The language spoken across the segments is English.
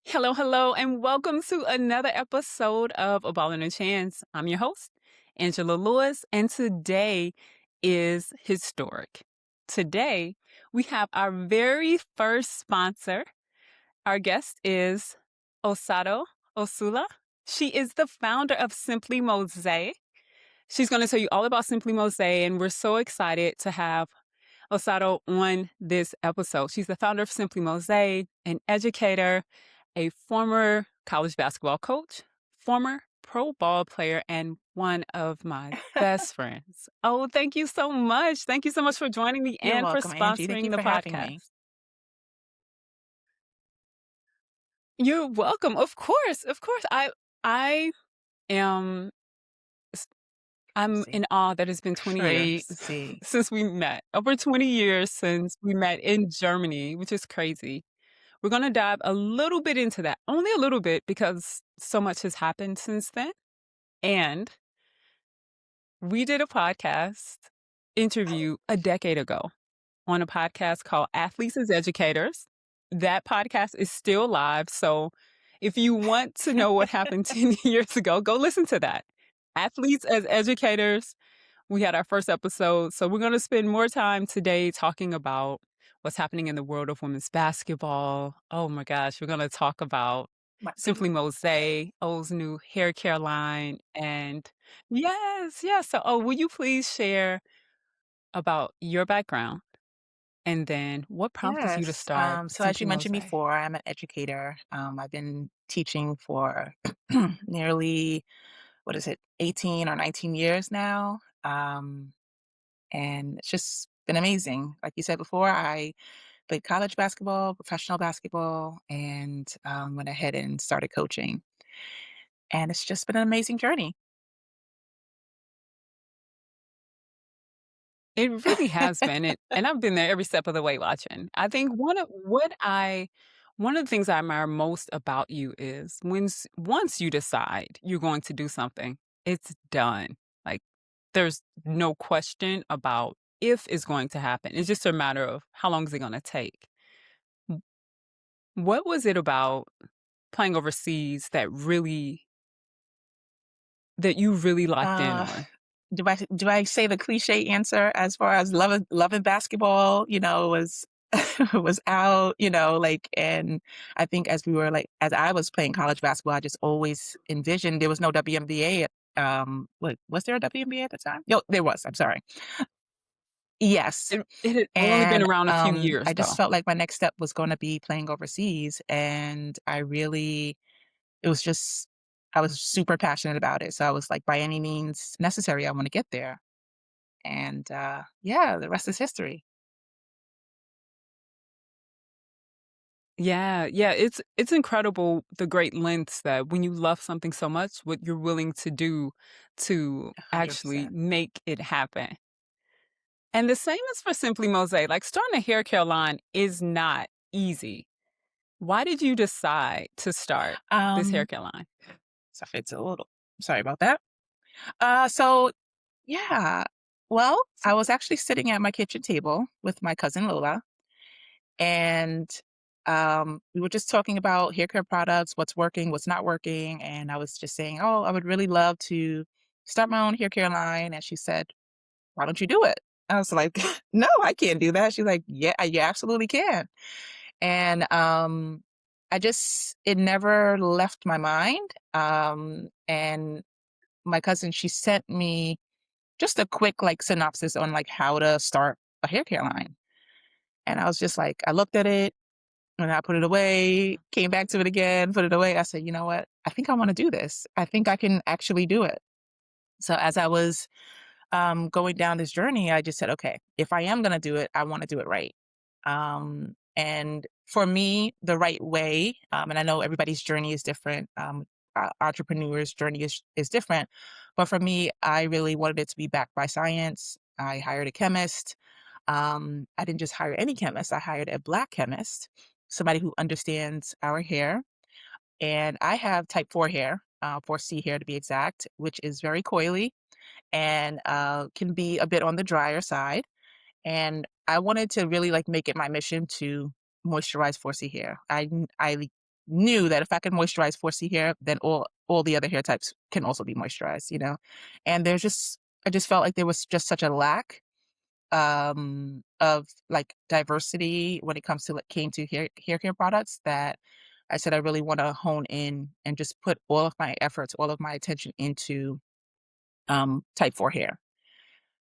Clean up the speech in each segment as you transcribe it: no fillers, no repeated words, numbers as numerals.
Hello, hello, and welcome to another episode of A Ball and a Chance. I'm your host, Angela Lewis, and today is historic. Today, we have our very first sponsor. Our guest is Osato Osula. She is the founder of Simply Mosé. She's going to tell you all about Simply Mosé, and we're so excited to have Osato on this episode. She's the founder of Simply Mosé, an educator, a former college basketball coach, former pro ball player, and one of my best friends. Oh, thank you so much. Thank you so much for joining me You're and for welcome, Angie. Thank you sponsoring the for having me. podcast. You're welcome. Of course. Of course. I am I'm See. in awe that it's been 20 years Crazy. since we met. Over 20 years since we met in Germany, which is crazy. We're going to dive a little bit into that, only a little bit because so much has happened since then. And we did a podcast interview a decade ago on a podcast called Athletes as Educators. That podcast is still live. So if you want to know what happened 10 years ago, go listen to that. Athletes as Educators. We had our first episode. So we're going to spend more time today talking about what's happening in the world of women's basketball. Oh my gosh, we're going to talk about My Simply goodness. Mosé, O's new hair care line. And yes, yes. So, will you please share about your background and then what prompted you to Yes. start So as Simply you mentioned Mosé? before, I'm an educator. I've been teaching for nearly, what is it, 18 or 19 years now. And it's just been amazing. Like you said before, I played college basketball, professional basketball, and went ahead and started coaching. And it's just been an amazing journey. It really has been, and I've been there every step of the way watching. I think one of the things I admire most about you is once you decide you're going to do something, it's done. Like, there's no question about if it's going to happen. It's just a matter of how long is it gonna take. W What was it about playing overseas that you really locked in Uh, on? do I say the cliche answer as far as loving basketball, was was out, like, and I think as I was playing college basketball, I just always envisioned there was no WNBA. What was there a WNBA at the time? No, there was. I'm sorry. Yes, It had only been and around a few years, I just though. felt like my next step was going to be playing overseas, and it was just I was super passionate about it. So I was like, by any means necessary, I want to get there. And yeah, the rest is history. Yeah, yeah, it's incredible the great lengths that when you love something so much, what you're willing to do to actually 100%. make it happen. And the same is for Simply Mosaic. Like starting a hair care line is not easy. Why did you decide to start this hair Um, care line? so it's a little sorry about that. So yeah. Well, I was actually sitting at my kitchen table with my cousin Lola, and we were just talking about hair care products, what's working, what's not working. And I was just saying, oh, I would really love to start my own hair care line. And she said, why don't you do it? I was like, no, I can't do that. She's like, yeah, you absolutely can. And it never left my mind. And my cousin, she sent me just a quick like synopsis on like how to start a hair care line. And I was just like, I looked at it and I put it away, came back to it again, put it away. I said, you know what? I think I want to do this. I think I can actually do it. So as I was going down this journey, I just said, okay, if I am going to do it, I want to do it right. And for me, the right way, and I know everybody's journey is different. Entrepreneurs' journey is different, but for me, I really wanted it to be backed by science. I hired a chemist. I didn't just hire any chemist; I hired a black chemist, somebody who understands our hair. And I have type 4 hair, 4C hair to be exact, which is very coily and can be a bit on the drier side. And I wanted to really like make it my mission to moisturize 4C hair. I knew that if I could moisturize 4C hair, then all the other hair types can also be moisturized, you know? And I just felt like there was just such a lack of like diversity when it comes to like came to hair care products that I said I really want to hone in and just put all of my efforts, all of my attention into type 4 hair.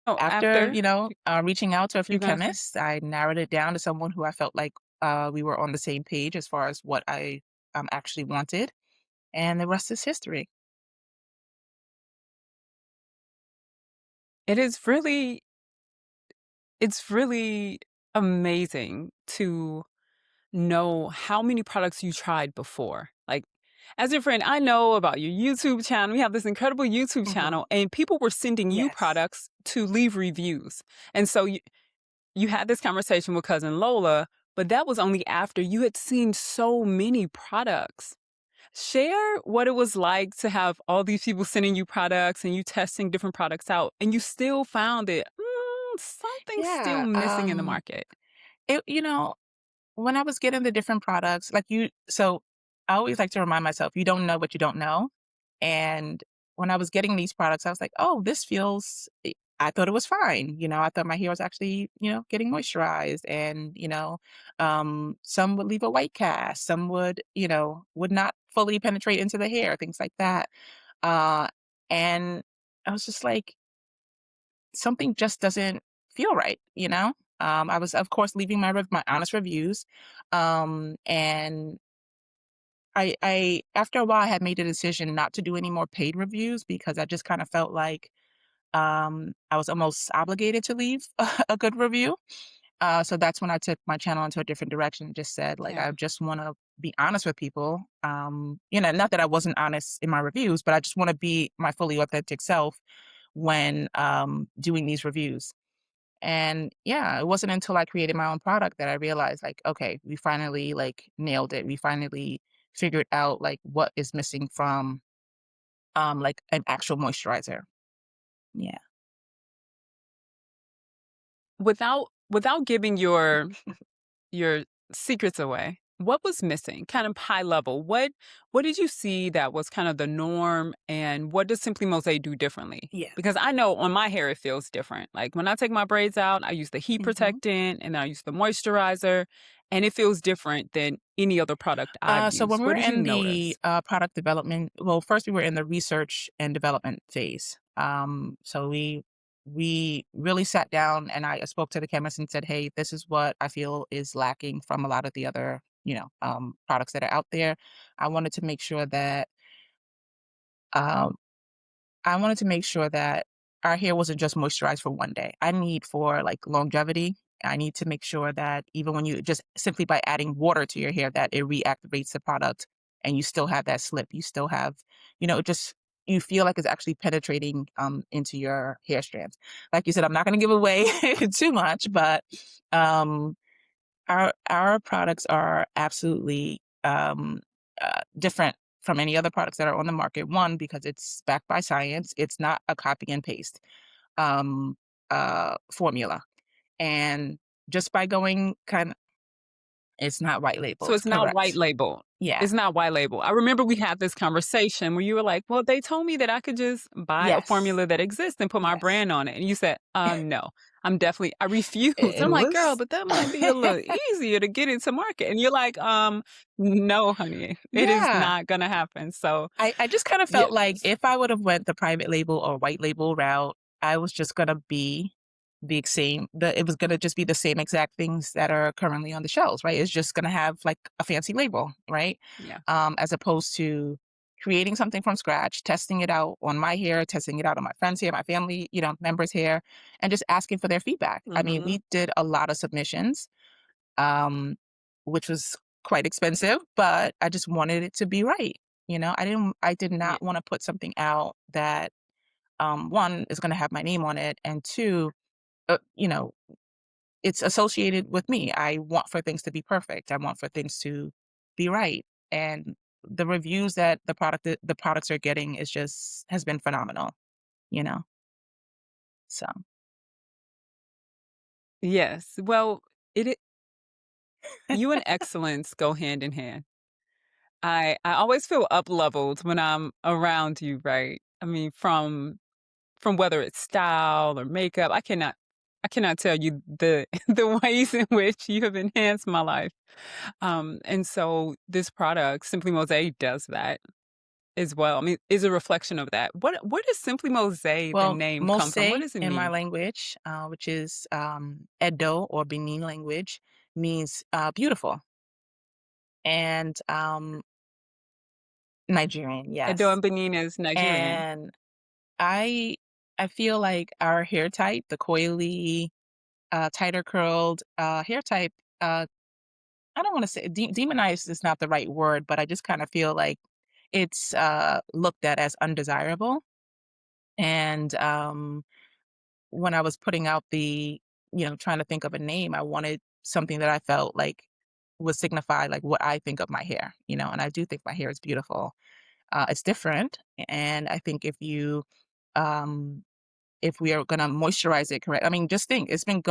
Oh, After, after you know, reaching out to a you're few gonna say? chemists, I narrowed it down to someone who I felt like we were on the same page as far as what I actually wanted, and the rest is history. It is really it's really amazing to know how many products you tried before. Like, as your friend, I know about your YouTube channel. We have this incredible YouTube Hmm. channel, and people were sending you Yes. products to leave reviews. And so you had this conversation with cousin Lola, but that was only after you had seen so many products. Share what it was like to have all these people sending you products and you testing different products out, and you still found it something still Yeah. missing in the market. It, you know, when I was getting the different products, like so I always like to remind myself, you don't know what you don't know. And when I was getting these products, I was like, oh, this feels, I thought it was fine. You know, I thought my hair was actually, you know, getting moisturized and, you know, some would leave a white cast, some would, you know, would not fully penetrate into the hair, things like that. Uh, and I was just like, something just doesn't feel right, you know? I was, of course, leaving my honest reviews, and I after a while, I had made a decision not to do any more paid reviews because I just kind of felt like I was almost obligated to leave a good review. So that's when I took my channel into a different direction. And just said like Yeah. I just want to be honest with people. You know, not that I wasn't honest in my reviews, but I just want to be my fully authentic self when doing these reviews. And yeah, it wasn't until I created my own product that I realized like, okay, we finally like nailed it. We finally figured out like what is missing from like an actual moisturizer. Yeah. Without giving your secrets away, what was missing? Kind of high level. What did you see that was kind of the norm, and what does Simply Mosé do differently? Yeah. Because I know on my hair it feels different. Like when I take my braids out, I use the heat Hmm. protectant and then I use the moisturizer, and it feels different than any other product I've So used. when we What were did you in the notice? product development, well, first we were in the research and development phase. So we really sat down and I spoke to the chemist and said, "Hey, this is what I feel is lacking from a lot of the other, you know, products that are out there. I wanted to make sure that um, I wanted to make sure that our hair wasn't just moisturized for one day. I need for like longevity. I need to make sure that even when you just simply by adding water to your hair, that it reactivates the product and you still have that slip. You still have, you know, it just you feel like it's actually penetrating into your hair strands. Like you said, I'm not going to give away too much, but um our products are absolutely, different from any other products that are on the market. One, because it's backed by science, it's not a copy and paste, um, formula, and just by going kind it's not white So labeled, it's not white correct. label. Yeah. It's not white label. I remember we had this conversation where you were like, "Well, they told me that I could just buy a Yes. formula that exists and put my Yes. brand on it." And you said, no, I refuse." It I'm like, "Girl, was but that might be a little easier to get into market." And you're like, no, honey, it is Yeah. not gonna happen." So I just kind of yes, felt like if I would have went the private label or white label route, I was just gonna be the same. It was gonna just be the same exact things that are currently on the shelves, right? It's just gonna have like a fancy label, right? yeah. As opposed to creating something from scratch, testing it out on my hair, testing it out on my friends' hair, my family, you know, members' hair, and just asking for their feedback. I mean, Mhm. we did a lot of submissions, um, which was quite expensive, but I just wanted it to be right. You know, I did Yeah. not want to put something out that, one, is going to have my name on it, and two, you know, it's associated with me. I want for things to be perfect. I want for things to be right. And the reviews that the products are getting is just has been phenomenal, you know. So Yes. Well, you and excellence go hand in hand. I always feel up leveled when I'm around you, right? I mean, from whether it's style or makeup, I cannot tell you the the ways in which you have enhanced my life. And so this product, Simply Mosé, does that as well. I mean, is a reflection of that. Where does Simply Mosé, the Well, name, come from? What Mose does it in my mean? language, which is Edo or Benin language, means beautiful. And Nigerian, Edo yes. and Benin is Nigerian. And I I feel like our hair type, the coily, tighter curled hair type, I don't want to say demonized is not the right word, but I just kind of feel like it's looked at as undesirable. And when I was putting out trying to think of a name, I wanted something that I felt like would signify like what I think of my hair, and I do think my hair is beautiful. It's different, and I think um, if we are gonna moisturize it correct, I mean, just think, it's been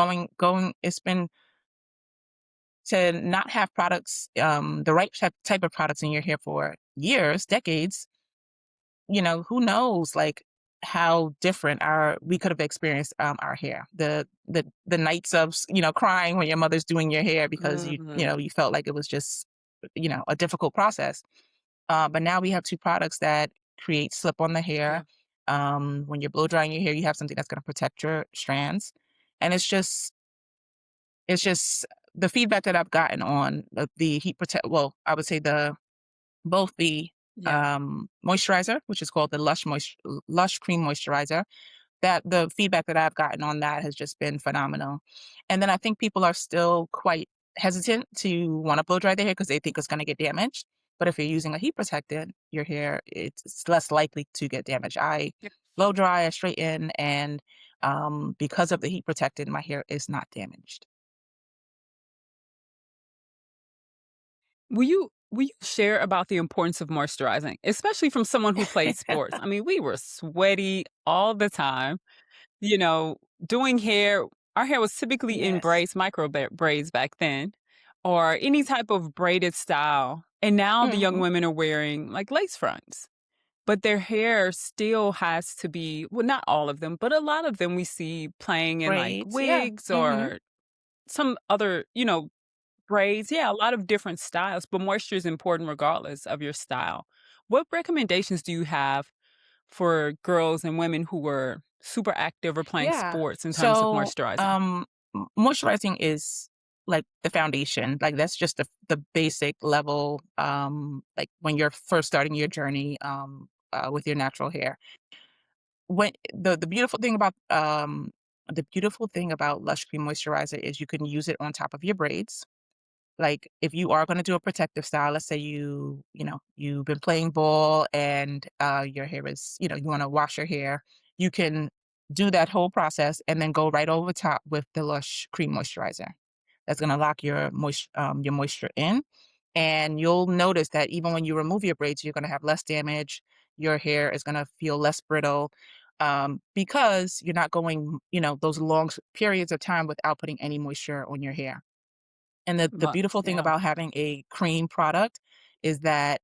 it's been to not have products, the right type of products in your hair for years, decades. Who knows, like, how different our we could have experienced, our hair. The nights of, crying when your mother's doing your hair because Mhm. you felt like it was just, a difficult process. But now we have 2 products that create slip on the hair. Yeah. When you're blow drying your hair, you have something that's gonna protect your strands, and it's just the feedback that I've gotten on the heat protect well, I would say both the, Yeah. moisturizer, which is called the Lush Cream Moisturizer, that the feedback that I've gotten on that has just been phenomenal. And then I think people are still quite hesitant to wanna blow dry their hair because they think it's gonna get damaged. But if you're using a heat protectant, your hair, it's less likely to get damaged. I Yeah. blow dry, I straighten, and, because of the heat protectant, my hair is not damaged. Will you share about the importance of moisturizing, especially from someone who played sports? I mean, we were sweaty all the time, you know, doing hair. Our hair was typically in Yes. braids, braids back then, or any type of braided style. And now the young Mhm. women are wearing like lace fronts, but their hair still has to be, well, not all of them, but a lot of them we see playing in like Braids, yeah. wigs Mhm. or some other, braids, yeah, a lot of different styles, but moisture is important regardless of your style. What recommendations do you have for girls and women who were super active or playing Yeah. sports in terms of So, moisturizing? moisturizing is like the foundation. Like that's just the basic level. Like when you're first starting your journey, with your natural hair. When the beautiful thing about Lush Cream Moisturizer is you can use it on top of your braids. Like, if you are gonna do a protective style, let's say you've been playing ball and, your hair is you wanna wash your hair, you can do that whole process and then go right over top with the Lush Cream Moisturizer. That's gonna lock your moisture in, and you'll notice that even when you remove your braids, you're gonna have less damage, your hair is gonna feel less brittle, because you're not going, those long periods of time without putting any moisture on your hair. And the beautiful thing Yeah. about having a cream product is that,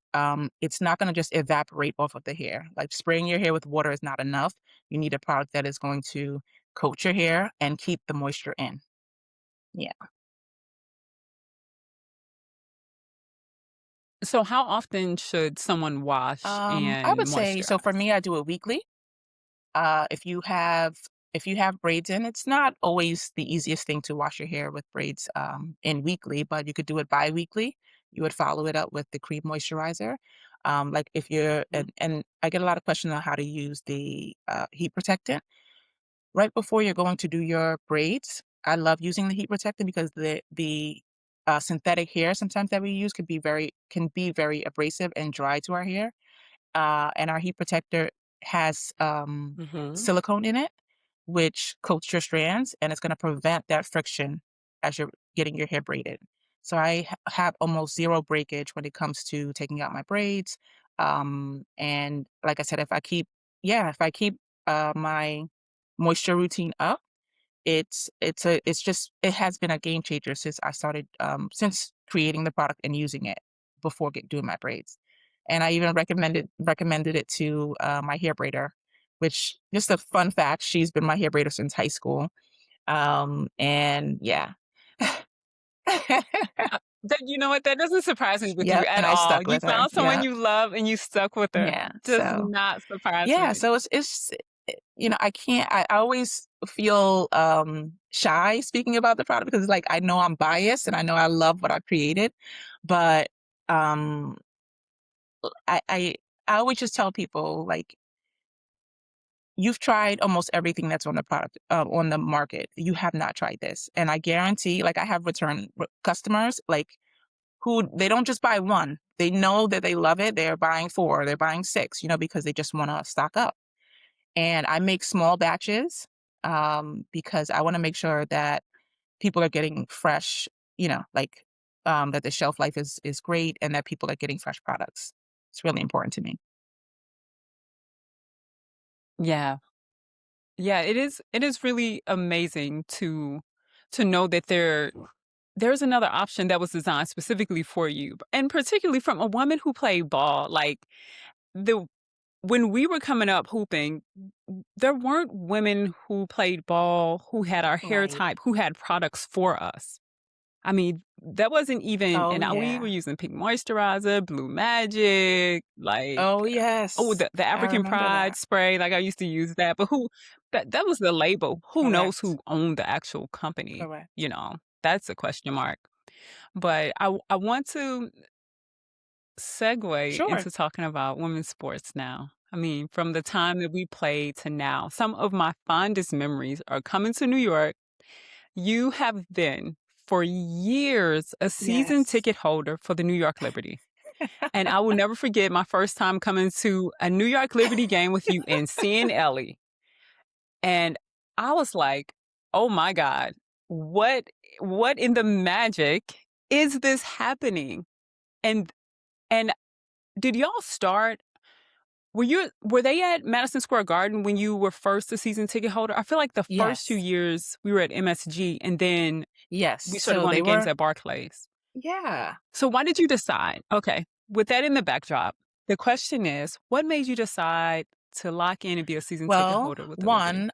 it's not gonna just evaporate off of the hair. Like, spraying your hair with water is not enough. You need a product that is going to coat your hair and keep the moisture in. Yeah. So how often should someone wash I and would say so for moisturize? me, I do it weekly. If you have braids in, it's not always the easiest thing to wash your hair with braids, in weekly, but you could do it bi-weekly. You would follow it up with the cream moisturizer. Like if you're Mhm. and I get a lot of questions on how to use the heat protectant. Right before you're going to do your braids, I love using the heat protectant because the synthetic hair sometimes that we use can be very abrasive and dry to our hair, and our heat protector has Mhm. silicone in it, which coats your strands, and it's going to prevent that friction as you're getting your hair braided. So I have almost zero breakage when it comes to taking out my braids. And like I said, if I keep my moisture routine up, it has been a game changer since I started since creating the product and using it. before doing my braids. And I even recommended it to my hair braider, which just a fun fact, she's been my hair braider since high school. And yeah. That you know what? That doesn't surprise me with you Yep, at and I all. stuck You with her. found someone Yeah. you love and you stuck with her. Yeah. Does So not surprise yeah, me. so it's I can't I always feel shy speaking about the product because like I know I'm biased and I know I love what I created, but um I I I always just tell people like you've tried almost everything that's on the product on the market. You have not tried this. And I guarantee like I have customers like who they don't just buy one. They know that they love it. They're buying four, they're buying six, because they just want to stock up. And I make small batches because I want to make sure that people are getting fresh, like that the shelf life is great and that people are getting fresh products. It's really important to me. Yeah. Yeah, it is really amazing to know that there's another option that was designed specifically for you, and particularly from a woman who played ball. Like the when we were coming up hooping, there weren't women who played ball who had our hair Right. type, who had products for us. I mean, that wasn't even, Oh and we were yeah. using pink moisturizer, blue magic, like, Oh oh, yes. the I African remember pride that. spray. Like I used to use that, but that was the label. Who knows Correct. who owned the actual company? Correct. That's a question mark. But I want to segue Sure. into talking about women's sports now. I mean, from the time that we played to now, some of my fondest memories are coming to New York. You have been, for years, a season Yes. ticket holder for the New York Liberty. And I will never forget my first time coming to a New York Liberty game with you and seeing Ellie. And I was like, "Oh my God, what what in the magic is this happening?" And and did y'all start were they at Madison Square Garden when you were first a season ticket holder? I feel like the first 2 Yes. years we were at MSG and then Yes. we started So going to they games were at Barclays. yeah. So why did you decide? Okay, with that in the backdrop, the question is, what made you decide to lock in and be a season ticket Well, holder with the Liberty? one,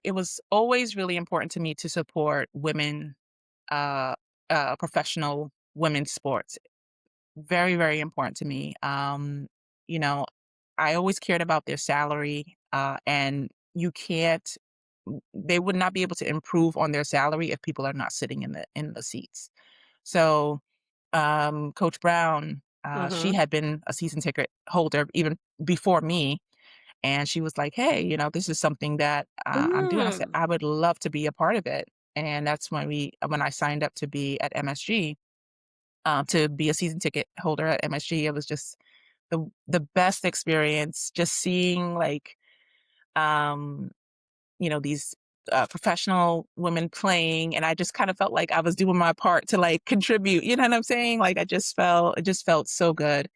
it was always really important to me to support women, uh, professional women's sports. Very, very important to me. You know, I always cared about their salary, and you can't. They would not be able to improve on their salary if people are not sitting in the seats. So, Coach Brown, she Mhm. had been a season ticket holder even before me, and she was like, "Hey, this is something that, I'm doing." I said, Mm. "I would love to be a part of it." And that's when I signed up to be at MSG, to be a season ticket holder at MSG. It was just the best experience just seeing, like, um, these, professional women playing, and I just kinda felt like I was doing my part to, like, contribute, you know what I'm saying? Like, it just felt so good.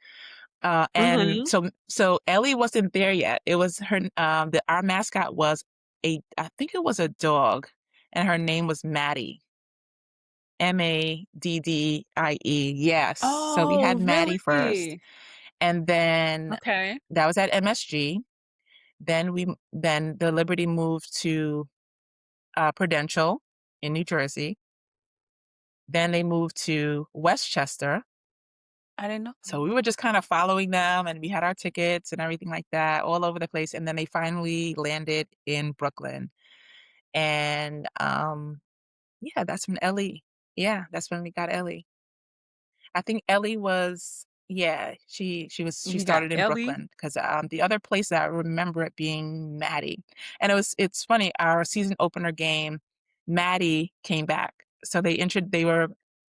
And Mhm. so Ellie wasn't there yet. It was her our mascot was I think it was a dog, and her name was Maddie, Maddie. Yes. So we Oh, had Maddie first, really? and then Okay. that was at MSG. Then the Liberty moved to, Prudential in New Jersey. Then they moved to Westchester. I didn't know So that. we were just kind of following them and we had our tickets and everything like that all over the place. And then they finally landed in Brooklyn. And yeah, that's when we got Ellie. I think Ellie was yeah, she You got started in Ellie? Brooklyn because the other place that I remember it being Maddie. And it's funny, our season opener game, Maddie came back. So they were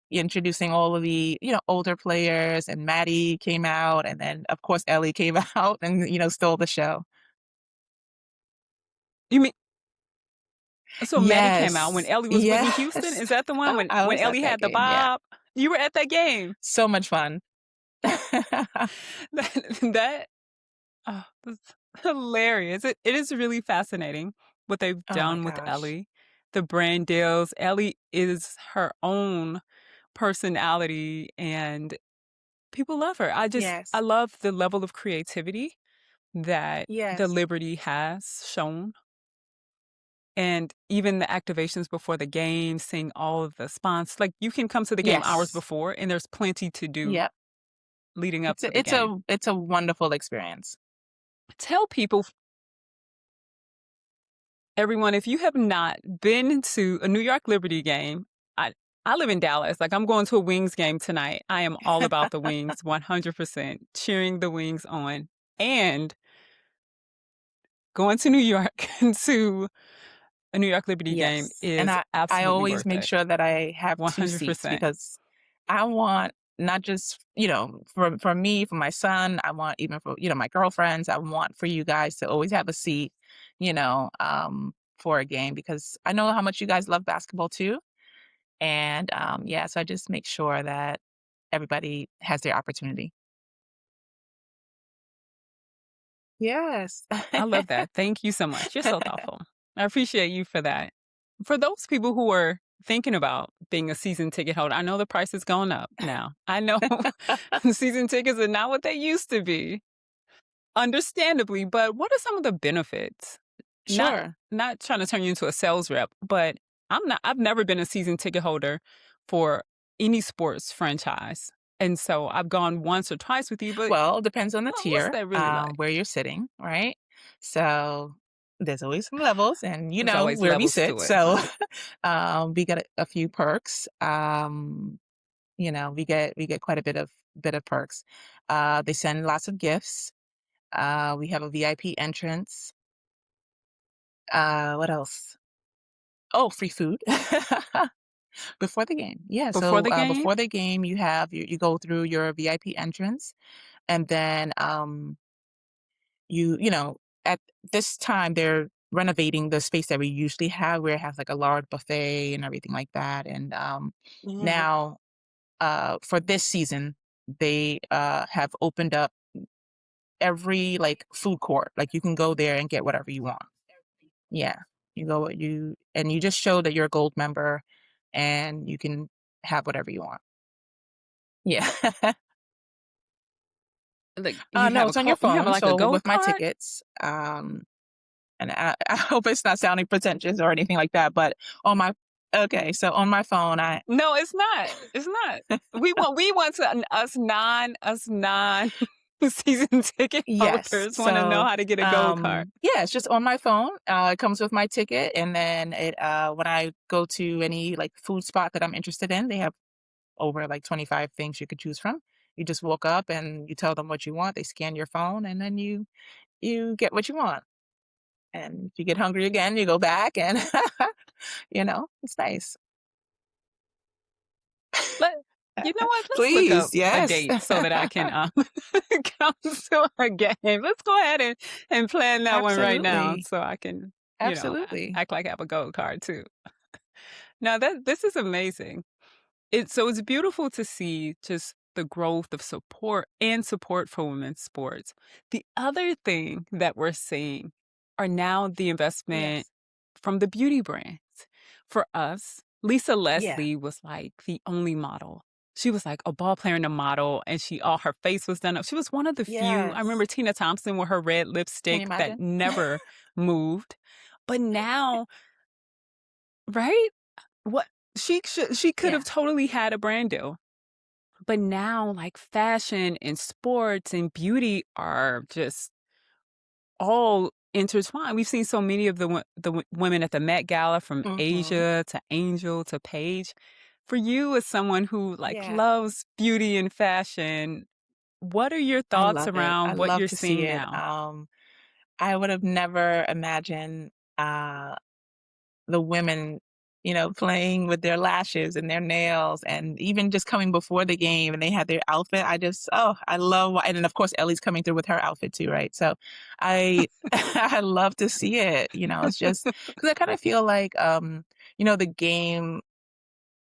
introducing all of the, older players, and Maddie came out, and then of course Ellie came out and, stole the show. You mean so Maddie came out when Yes. Ellie was Whitney Houston? Yes. Is that the one I when was at Ellie that had the game, yeah. bob? You were at that game. So much fun. That that's hilarious. It is really fascinating what they've Oh my done with gosh. Ellie, the brand deals. Ellie is her own personality, and People love her. I Yes. love the level of creativity that the Yes. Liberty has shown. And even the activations before the game, seeing all of the sponsors, like you can come to the game hours Yes. before and there's plenty to do Yep. leading up It's to a the it's game. a it's a wonderful experience. Tell people, everyone, if you have not been to a New York Liberty game, I I live in Dallas. Like I'm going to a Wings game tonight. I am all about the Wings, 100%, cheering the Wings on. And going to New York to a New York Liberty game Yes, and is I absolutely always worth make it. sure that I have 2 seats 100%. because I want not just, for me, for my son, I want even for, my girlfriends, I want for you guys to always have a seat, for a game because I know how much you guys love basketball too. And, yeah, so I just make sure that everybody has their opportunity. Yes. I love that. Thank you so much. You're so thoughtful. I appreciate you for that. For those people who are thinking about being a season ticket holder, I know the price is going up now. I know season tickets are not what they used to be, understandably, but what are some of the benefits? Not Sure. not trying to turn you into a sales rep, but I've never been a season ticket holder for any sports franchise. And so I've gone once or twice with you, but Well, depends on the what's tier, that really like? where you're sitting, right? So there's always some levels, and you There's know always where we levels sit. to it, So right? we get a few perks. We get quite a bit of perks. They send lots of gifts. We have a VIP entrance. What else? Oh, free food before the game. Yeah. Before So the game? before the game, you go through your VIP entrance, and then at this time they're renovating the space that we usually have where it has like a large buffet and everything like that. And Mhm. now for this season, they have opened up every like food court. Like you can go there and get whatever you want. Yeah. You just show that you're a gold member and you can have whatever you want. Yeah. Like, you No, have a it's on your card, you have, phone. like, a So gold with my card? tickets, and I hope it's not sounding pretentious or anything like that, but on my okay, so on my phone, I No, it's not, it's not. We want to us non season ticket yes. holders wanna know So, how to get a gold card. yeah, it's just on my phone. It comes with my ticket, and then when I go to any like food spot that I'm interested in, they have over like 25 things you could choose from. You just walk up and you tell them what you want. They scan your phone, and then you get what you want. And if you get hungry again, you go back, and it's nice. Let You know what? Let's look up Please, a yes. date so that I can, come to a game. Let's go ahead and plan that one right now Absolutely. so I can, Absolutely. act like I have a gold card too. Now this is amazing. It's beautiful to see just the growth of support for women's sports. The other thing that we're seeing are now the investment Yes. from the beauty brands. For us, Lisa Yeah. Leslie was like the only model. She was like a ball player and a model, and all her face was done up. She was one of the few. I remember Yes. Tina Thompson with her red Can you lipstick that imagine? never moved. But now, right? What she could have Yeah. totally had a brand deal. But now, like fashion and sports and beauty are just all intertwined. We've seen so many of the women at the Met Gala, from Mhm. Asia to Angel to Paige. For you, as someone who like Yeah. loves beauty and fashion, what are your I thoughts love it. I around what love you're to see seeing it. now? I would have never imagined, the women, playing with their lashes and their nails and even just coming before the game and they had their outfit. I love, and then of course Ellie's coming through with her outfit too, right? So I, I love to see it, it's just because I kind of feel like, the game,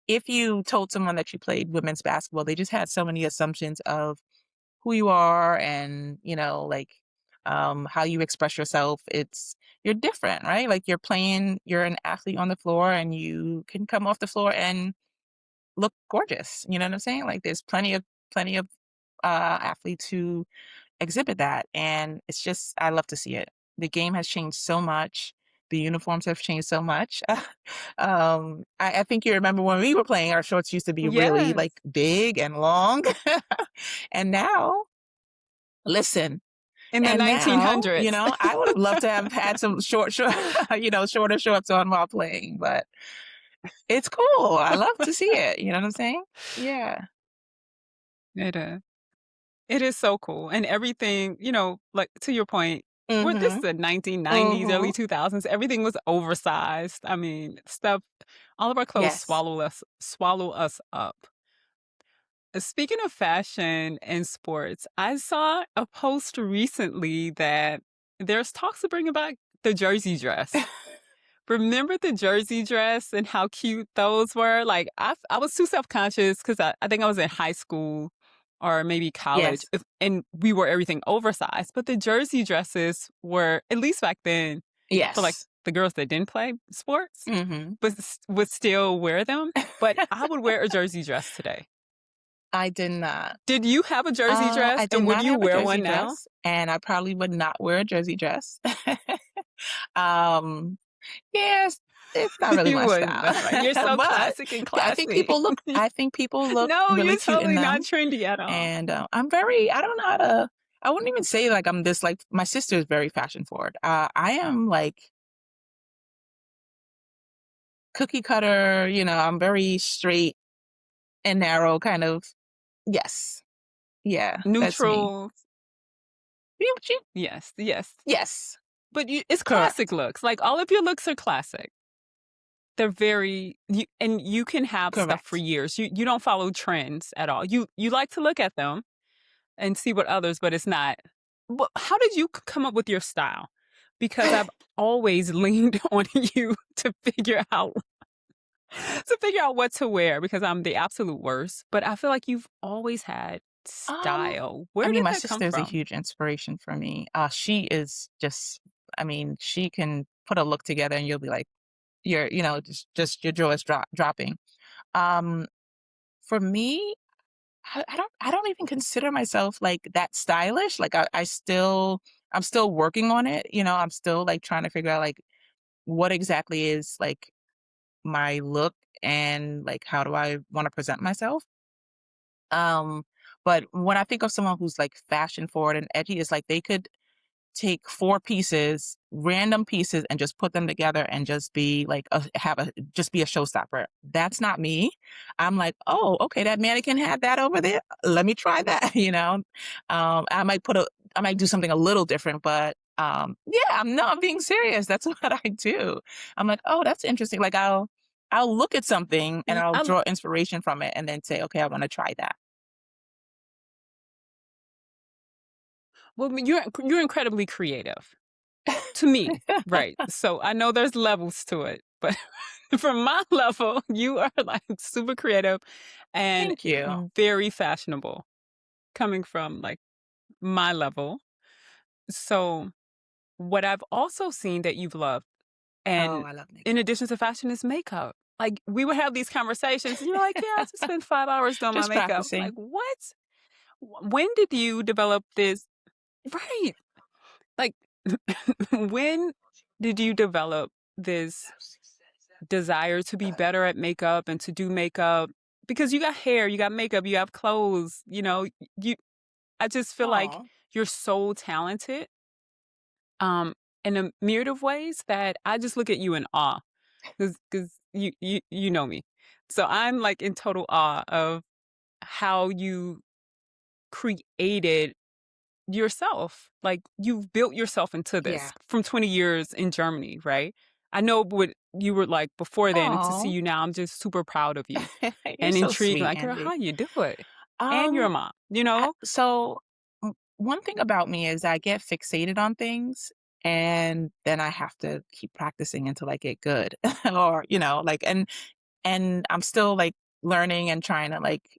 if you told someone that you played women's basketball, they just had so many assumptions of who you are and like how you express yourself. You're different, right? Like you're an athlete on the floor and you can come off the floor and look gorgeous, you know what I'm saying? Like there's plenty of athletes who exhibit that, and it's just I love to see it. The game has changed so much. The uniforms have changed so much. I think you remember when we were playing, our shorts used to be really Yes. like big and long, and now, listen, In the and now, 1900s. I would have loved to have had some short, shorter shorts on while playing, but it's cool. I love to see it. You know what I'm saying? Yeah. It is. It is so cool, and everything, like, to your point, this is Mhm. the 1990s, early Mhm. 2000s, everything was oversized. I mean, stuff all of our clothes Yes. swallow us up. Speaking of fashion and sports, I saw a post recently that there's talks to bring back the jersey dress. Remember the jersey dress and how cute those were? Like, I was too self-conscious because I think I was in high school or maybe college, Yes. and we wore everything oversized, but the jersey dresses were, at least back then, for, like, Yes. the girls that didn't play sports, Mhm. but would still wear them, but I would wear a jersey dress today. I did not. Did you have a jersey dress, I did and would not you have a wear jersey one now? dress, and I probably would not wear a jersey dress. Um, yes, it's not really You my wouldn't, style, that's right. You're so but classic and I think classy. people look No, really you're cute in totally not them, trendy at all. and, I don't know how to I wouldn't even say, like, I'm this, like my sister is very fashion forward. I am, like, cookie cutter, I'm very straight and narrow kind of. Yes. Yeah, that's me. Neutral. You Yes, yes. Yes, But it's classic correct, looks. Like, all of your looks are classic. They're very and you can have stuff for correct. years. You don't follow trends at all. You like to look at them and see what others, but it's not. But how did you come up with your style? Because I've always leaned on you to figure out what to wear because I'm the absolute worst. But I feel like you've always had Um, style. I Where mean, did my that come sister is a from? huge inspiration for me. She is just, I mean, she can put a look together and you'll be like, just your jaw is dropping. Um, for me, I don't even consider myself like that stylish. Like I'm still working on it. I'm still like trying to figure out like what exactly is like my look and like how do I want to present myself. Um, but when I think of someone who's like fashion forward and edgy, it's like they could take 4 pieces, random pieces, and just put them together and just be like just be a showstopper. That's not me. I'm like, "Oh, okay, that mannequin had that over there. Let me try that," you know? I might do something a little different, but, yeah, I'm being serious. That's what I do. I'm like, "Oh, that's interesting." Like, I'll look at something and Y- I'll I, draw inspiration from it and then say, "Okay, I wanna try that." well, you're incredibly creative to me, right? So I know there's levels to it, but from my level, you are like super creative and Thank you. very fashionable coming from like my level. So what I've also seen that you've loved, Oh, and I love in makeup. addition to fashion, is makeup. Like we would have these conversations, and you're like, "Yeah, I just spent 5 hours doing my Just makeup." Like practicing. what? When did you develop this? Right. Like, when did you develop this desire to be better at makeup and to do makeup? Because you got hair, you got makeup, you have clothes, you I just feel like Aw. you're so talented, in a myriad of ways that I just look at you in awe because you know me. So I'm like in total awe of how you created yourself. Like you've built yourself into this Yeah. from 20 years in Germany, right? I know what you were like before then, and to see Aw. you now, I'm just super proud of you You're and so intrigued. sweet, Like, girl, Angie. how you do it? And you're a Um, mom, so one thing about me is I get fixated on things and then I have to keep practicing until I get good. Or, like and I'm still like learning and trying to like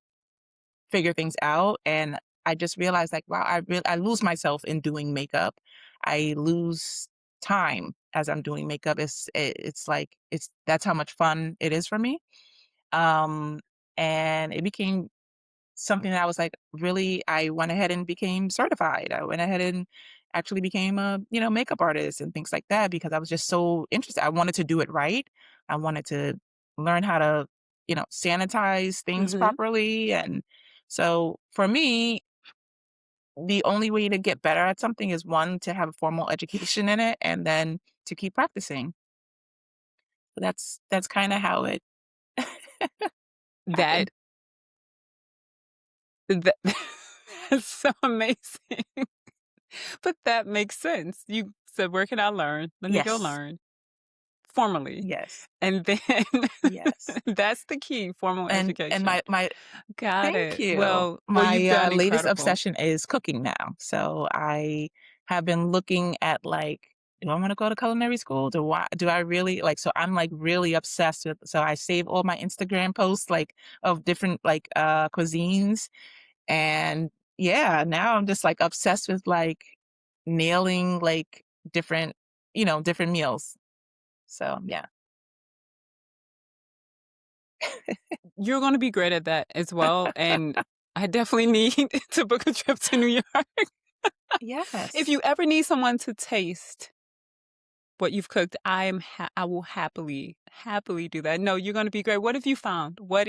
figure things out. And I just realized like, wow, I lose myself in doing makeup. I lose time as I'm doing makeup. It's like that's how much fun it is for me. Um, and it became something that I was like, really, I went ahead and became certified. I went ahead and actually became a, makeup artist and things like that because I was just so interested. I wanted to do it right. I wanted to learn how to, sanitize things Mhm. properly. And so for me, the only way to get better at something is one, to have a formal education in it, and then to keep practicing. That's kind of how it That happened. that that's so amazing. But that makes sense. You said, "Where can I learn? Let me go Yes. learn formally." Yes. And then Yes. that's the key, formal And education. my Got thank it. you. Well, you've My, done latest incredible. obsession is cooking now. So I have been looking at, like, do I wanna go to culinary school? Do I really like, so I'm, like, really obsessed with, so I save all my Instagram posts, like, of different, like, cuisines, and yeah, now I'm just, like, obsessed with, like, nailing, like, different, different meals. So, yeah. You're gonna be great at that as well, and I definitely need to book a trip to New York. If Yes. you ever need someone to taste what you've cooked, I will happily do that. No, you're gonna be great. What have you found? What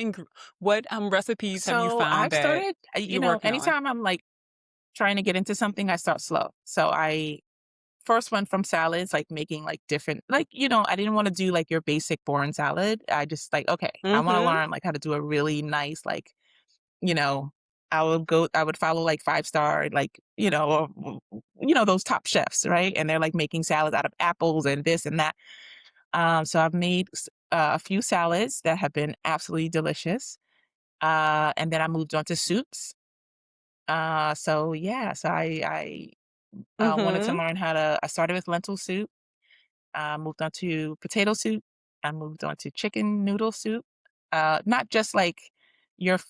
recipes have you So found I've that started, you're working on? anytime I'm like trying to get into something, I start slow. So I first went from salads, like making like different, like, I didn't want to do like your basic boring salad. I just like, okay, I want to Mhm. learn like how to do a really nice, like, you know, I would follow like 5-star, like, those top chefs, right? And they're like making salads out of apples and this and that. So I've made a few salads that have been absolutely delicious. And then I moved on to soups. So yeah, so I wanted to Mhm. learn how to. I started with lentil soup, moved on to potato soup, I moved on to chicken noodle soup. Not just like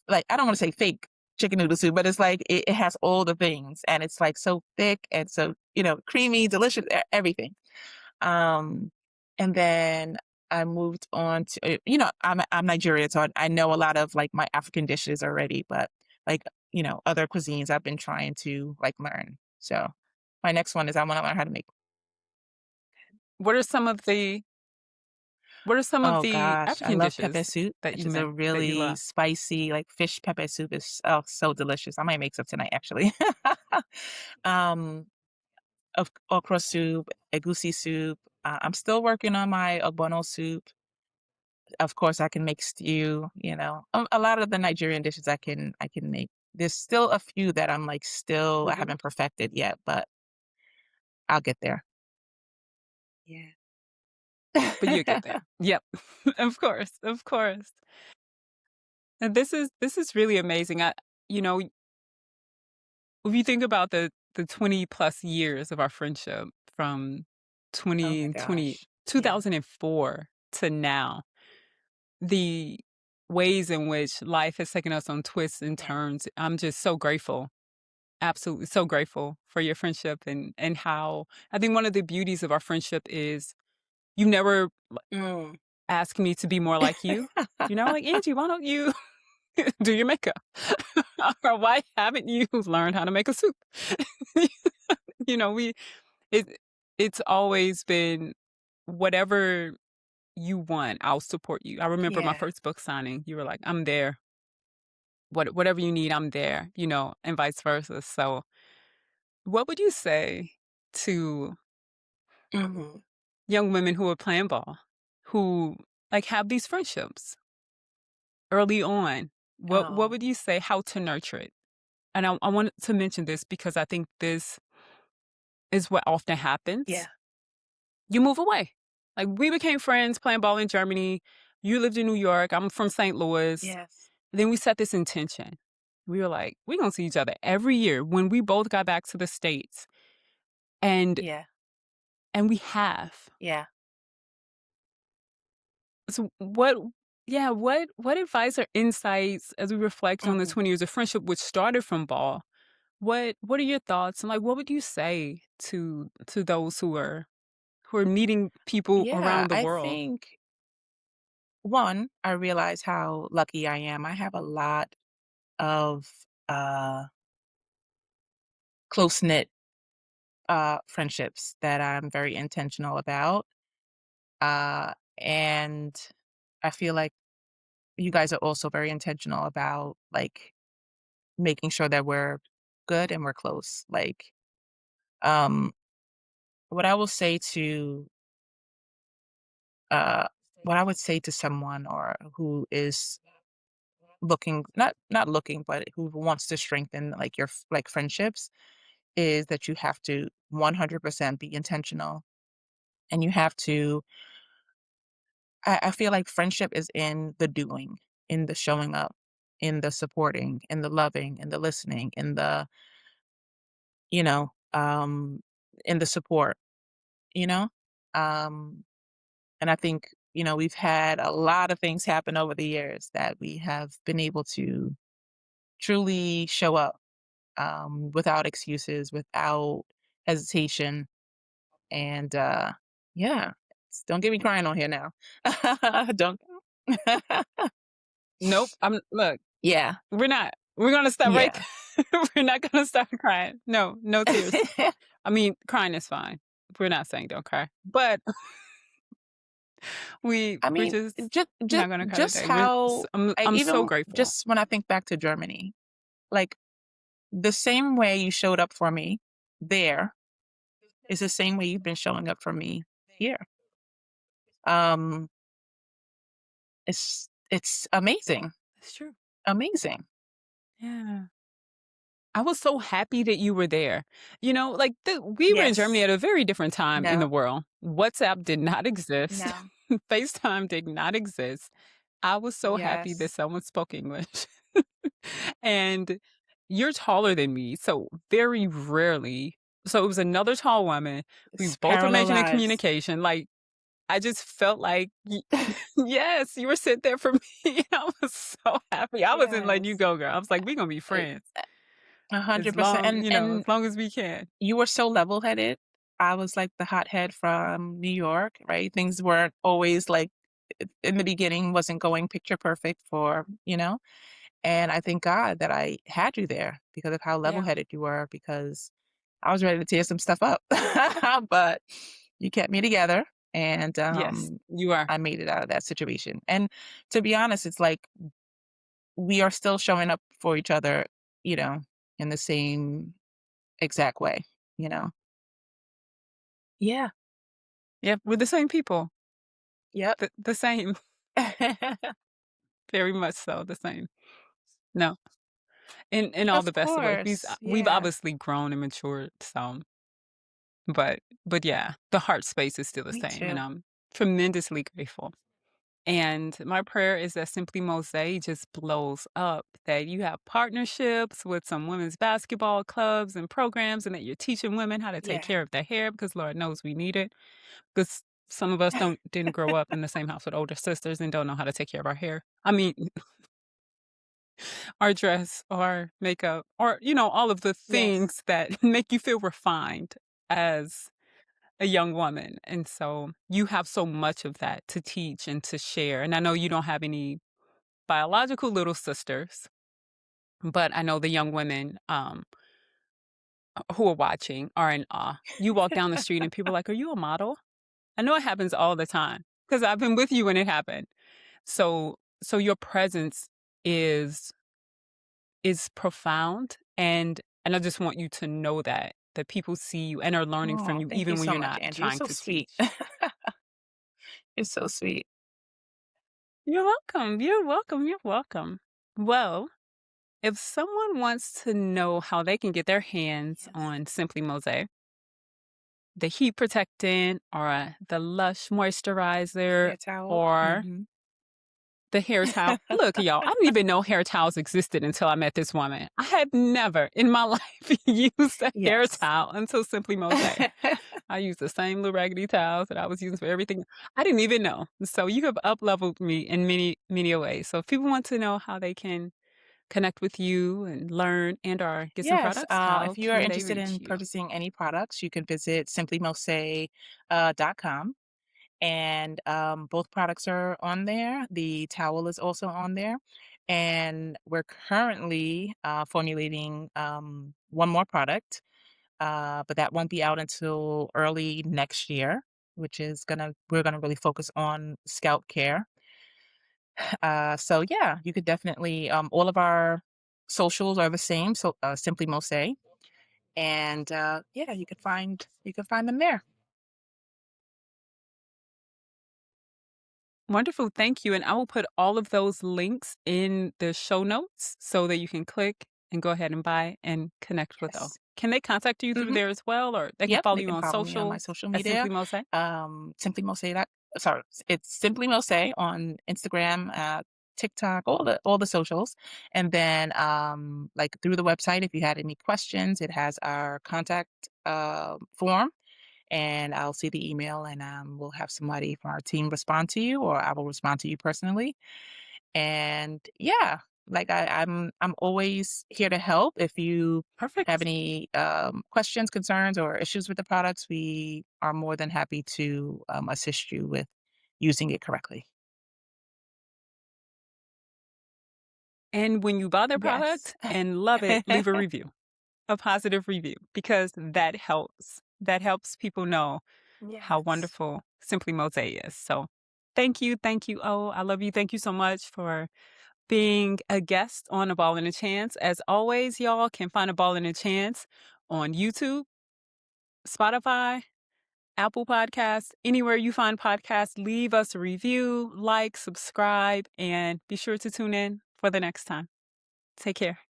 like, I don't want to say fake chicken noodle soup, but it's like it has all the things, and it's like so thick and so, creamy, delicious, everything. Um, and then I moved on to, I'm Nigerian, so I know a lot of like my African dishes already, but like, other cuisines I've been trying to like learn. So my next one is I want to learn how to make. What are some of the what are some of Oh the gosh, I African love pepper dishes soup, that which you is a make that you really love? spicy, like fish pepper soup is, oh, so delicious. I might make some tonight actually. um, of okra soup, egusi soup. I'm still working on my ogbono soup. Of course, I can make stew. A lot of the Nigerian dishes I can make. There's still a few that I'm like still I Mhm. haven't perfected yet, but I'll get there. Yeah. But you'll get there. Yep. Of course, of course. And this is really amazing. You know, if you think about the 20 plus years of our friendship from Oh my 2020 gosh. Yeah. 2004 to now, the ways in which life has taken us on twists and Yeah. turns, I'm just so grateful. Absolutely so grateful for your friendship and how I think one of the beauties of our friendship is you never Mm. ask me to be more like you. Like, Angie, why don't you do your makeup? Or why haven't you learned how to make a soup? you know, we it it's always been whatever you want, I'll support you. I remember my Yeah. first book signing, you were like, I'm there. Whatever you need, I'm there, and vice versa. So what would you say to Mhm. young women who are playing ball, who like have these friendships early on? What Oh, would you say how to nurture it? And I wanted to mention this because I think this is what often yeah. happens. You move away. Like we became friends playing ball in Germany. You lived in New York. I'm from St. Louis. Yes. Then we set this intention. We were like, we're gonna see each other every year when we both got back to the States. And Yeah. and we have. Yeah. So what advice or insights as we reflect on the Mhm. 20 years of friendship which started from ball? What are your thoughts? And like what would you say to those who are meeting people Yeah, around the I world? think, one, I realize how lucky I am. I have a lot of close knit friendships that I'm very intentional about. And I feel like you guys are also very intentional about like making sure that we're good and we're close. Like, um, what I will say to uh, what I would say to someone or who is looking, not looking, but who wants to strengthen like your like friendships is that you have to 100% be intentional, and you have to I feel like friendship is in the doing, in the showing up, in the supporting, in the loving, in the listening, in the, you know, in the support, you know? Um, and I think, we've had a lot of things happen over the years that we have been able to truly show up, without excuses, without hesitation. And yeah, don't get me crying on here now. Don't. Nope. I'm look, Yeah, we're not. We're gonna stop right yeah. there. We're not gonna start crying. No, no tears. I mean, crying is fine. We're not saying don't cry. But I we're mean, just just not gonna cry just today. how I I'm so even grateful. just when I think back to Germany, like the same way you showed up for me there is the same way you've been showing up for me here. Um, it's amazing, It's true. amazing. Yeah. I was so happy that you were there. Like we were in Germany Yes. at a very different time in the No. world. WhatsApp did not exist. No. FaceTime did not exist. I was so happy that Yes. someone spoke English. And you're taller than me. So very rarely. So it was another tall woman. We It's both were parallel majoring in lives. communication. Like I just felt like, yes, you were sitting there for me. I was so happy. I wasn't letting you Yes. go, girl. I was like, we're gonna be Uh, friends as 100%. long, as And long as we can. you were so level-headed. I was like the hothead from New York, right? Things weren't always like in the beginning wasn't going picture perfect and I thank God that I had you there because of how Yeah. level-headed you were because I was ready to tear some stuff up. But you kept me together and Yes, you are. I made it out of that situation. And to be honest, it's like we are still showing up for each other, you know, in the same exact way, you know. Yeah. Yep, we're the same people. Yep. The same, very much so the same. No, in all the Of best of ways. course. We've Yeah. obviously grown and matured some, but yeah, the heart space is still the Me same, and too. I'm tremendously grateful. And my prayer is that Simply Mosé just blows up, that you have partnerships with some women's basketball clubs and programs, and that you're teaching women how to take Yeah. care of their hair because Lord knows we need it. Because some of us didn't grow up in the same house with older sisters and don't know how to take care of our hair. I mean, our dress, our makeup, or all of the Yes. things that make you feel refined as a young woman. And so you have so much of that to teach and to share. And I know you don't have any biological little sisters, but I know the young women who are watching are in awe. You walk down the street and people are like, "Are you a model?" I know it happens all the time because I've been with you when it happened. So your presence is profound, and I just want you to know that people see you and are learning from Oh, you thank you even when so you're much, not Angie. You're trying so to sweet. teach. You're so sweet. You're welcome. You're welcome. You're welcome. Well, if someone wants to know how they can get their hands Yes. on Simply Mosaic, the heat protectant or the Lush moisturizer Hair towel. or Mhm. the hair towel. Look, y'all, I didn't even know hair towels existed until I met this woman. I had never in my life used a hair Yes. towel until Simply Mosaic. I use the same little raggedy towels that I was using for everything. I didn't even know. So you have up leveled me in many, many ways. So if people want to know how they can connect with you and learn and or get some Yes, products, how if you are can they interested reach in you? purchasing any products, you can visit simplymose .com, and both products are on there. The towel is also on there, and we're currently formulating one more product, but that won't be out until early next year, which is we're gonna really focus on scalp care. So yeah, you could definitely all of our socials are the same, so Simply Mosé, and yeah, you could find them there. Wonderful. Thank you. And I will put all of those links in the show notes so that you can click and go ahead and buy and connect with O. Yes. Can they contact you through Hmm. there as well, or they can Yep, follow they you can on follow me on my social social at media. Simply Mose? Simply Mosé. Sorry, it's Simply Mosé on Instagram, TikTok, all the socials, and then like through the website. If you had any questions, it has our contact form, and I'll see the email, and we'll have somebody from our team respond to you, or I will respond to you personally. And yeah, like I'm always here to help. If you have Perfect. any questions, concerns, or issues with the products, we are more than happy to assist you with using it correctly. And when you buy their Yes. product and love it, leave a review, a positive review, because that helps. That helps people know how Yes. wonderful Simply Mose is. So thank you. Thank you. Oh, I love you. Thank you so much for being a guest on A Ball and a Chance. As always, y'all can find A Ball and a Chance on YouTube, Spotify, Apple Podcasts, anywhere you find podcasts. Leave us a review, like, subscribe, and be sure to tune in for the next time. Take care.